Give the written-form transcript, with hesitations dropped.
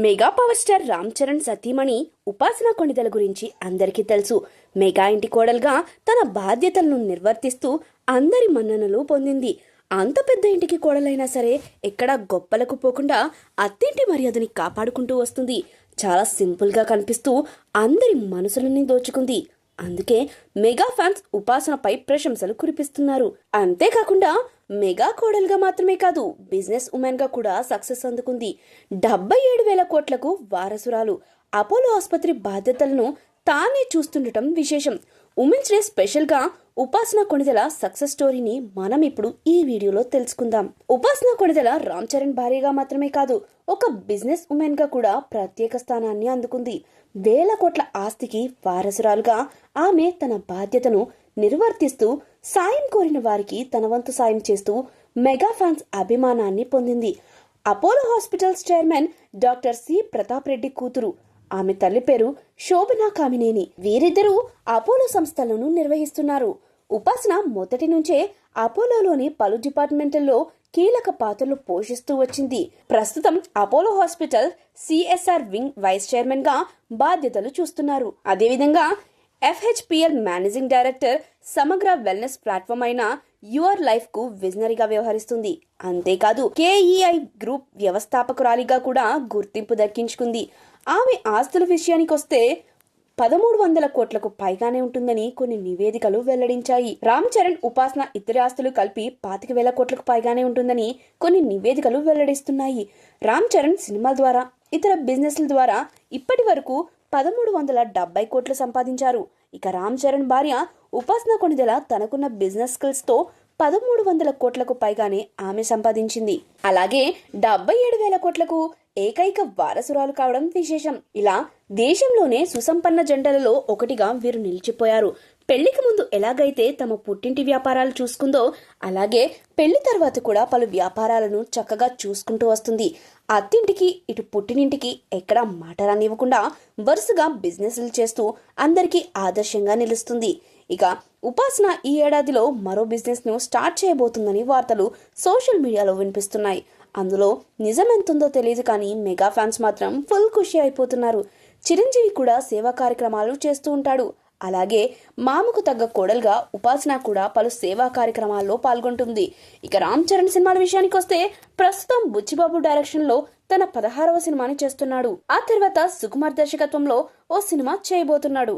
Mega power star Ram Charan సతీమణి ఉపాసన కొణిదెల గురించి అందరికీ తెలుసు. మెగా ఇంటి కోడలుగా తన బాధ్యతలను నిర్వర్తిస్తూ అందరి మన్ననలు పొందింది. అంత పెద్ద ఇంటికి కోడలైనా సరే ఎక్కడా గొప్పలకు పోకుండా అత్తింటి మర్యాదని కాపాడుకుంటూ వస్తుంది. చాలా సింపుల్ గా కనిపిస్తూ అందరి మనసులని దోచుకుంది. అందుకే మెగా ఫ్యాన్స్ ఉపాసనపై ప్రశంసలు కురిపిస్తున్నారు. అంతేకాకుండా మెగా కోడలుగా మాత్రమే కాదు, బిజినెస్ ఉమెన్ గా కూడా సక్సెస్ అందుకుంది. 77,000 కోట్లకు వారసురాలు. అపోలో ఆసుపత్రి బాధ్యతలను తానే చూస్తుండటం విశేషం. ఉమెన్స్ డే స్పెషల్ గా ఉపాసన కొణిదెల సక్సెస్ స్టోరీని మనం ఇప్పుడు ఈ వీడియోలో తెలుసుకుందాం. ఉపాసన కొణిదెల రామ్ చరణ్ భార్యగా మాత్రమే కాదు, ఒక బిజినెస్ ఉమెన్ గా కూడా ప్రత్యేక స్థానాన్ని అందుకుంది. 1,000 కోట్ల ఆస్తికి వారసురాలుగా ఆమె తన బాధ్యతను నిర్వర్తిస్తూ సాయం కోరిన వారికి తన వంతు సాయం చేస్తూ మెగా ఫ్యాన్స్ అభిమానాన్ని పొందింది. Apollo hospitals chairman doctor C Pratap Reddy కూతురు. ఆమె తల్లి పేరు శోభనా కామినేని. వీరిద్దరూ అపోలో సంస్థలను నిర్వహిస్తున్నారు. ఉపాసన మొదటి నుంచే అపోలోలోని పలు డిపార్ట్మెంట్లలో కీలక పాత్రలు పోషిస్తూ వచ్చింది. ప్రస్తుతం Apollo hospital CSR wing vice chairman గా బాధ్యతలు చూస్తున్నారు. అదేవిధంగా FHPL మేనేజింగ్ డైరెక్టర్, సమగ్ర వెల్నెస్ ప్లాట్ఫామ్ అయిన యువర్ లైఫ్ కు విజనరీగా వ్యవహరిస్తుంది. అంతేకాదు KEI గ్రూప్ వ్యవస్థాపకురాలిగా కూడా గుర్తింపు దక్కించుకుంది. ఆమె ఆస్తుల విషయానికొస్తే 1,300 కోట్లకు పైగానే ఉంటుందని కొన్ని నివేదికలు వెల్లడించాయి. రామ్ చరణ్, ఉపాసన ఇతర ఆస్తులు కలిపి 25,000 కోట్లకు పైగానే ఉంటుందని కొన్ని నివేదికలు వెల్లడిస్తున్నాయి. రామ్ చరణ్ సినిమాల ద్వారా, ఇతర బిజినెస్ల ద్వారా ఇప్పటి వరకు 1,370 కోట్లు సంపాదించారు. ఇక రామ్ చరణ్ భార్య ఉపాసన కొణిదెల తనకున్న బిజినెస్ స్కిల్స్ తో 1,300 కోట్లకు పైగానే ఆమె సంపాదించింది. అలాగే 77,000 కోట్లకు ఏకైక వారసురాలు కావడం విశేషం. ఇలా దేశంలోనే సుసంపన్న జంటలలో ఒకటిగా వీరు నిలిచిపోయారు. పెళ్లికి ముందు ఎలాగైతే తమ పుట్టింటి వ్యాపారాలు చూసుకుందో, అలాగే పెళ్లి తర్వాత కూడా పలు వ్యాపారాలను చక్కగా చూసుకుంటూ వస్తుంది. అత్తింటికి ఇటు పుట్టినింటికి ఎక్కడా మాట రానివ్వకుండా వరుసగా బిజినెస్లు చేస్తూ అందరికీ ఆదర్శంగా నిలుస్తుంది. ఇక ఉపాసన ఈ ఏడాదిలో మరో బిజినెస్ ను స్టార్ట్ చేయబోతుందని వార్తలు సోషల్ మీడియాలో వినిపిస్తున్నాయి. అందులో నిజమెంతుందో తెలియదు కానీ మెగా ఫ్యాన్స్ మాత్రం ఫుల్ ఖుషి అయిపోతున్నారు. చిరంజీవి కూడా సేవా కార్యక్రమాలు చేస్తూ ఉంటాడు. అలాగే మామకు తగ్గ కోడలుగా ఉపాసన కూడా పలు సేవా కార్యక్రమాల్లో పాల్గొంటుంది. ఇక రామ్ చరణ్ సినిమాల విషయానికి వస్తే ప్రస్తుతం బుచ్చిబాబు డైరెక్షన్ లో తన 16వ సినిమాని చేస్తున్నాడు. ఆ తర్వాత సుకుమార్ దర్శకత్వంలో ఓ సినిమా చేయబోతున్నాడు.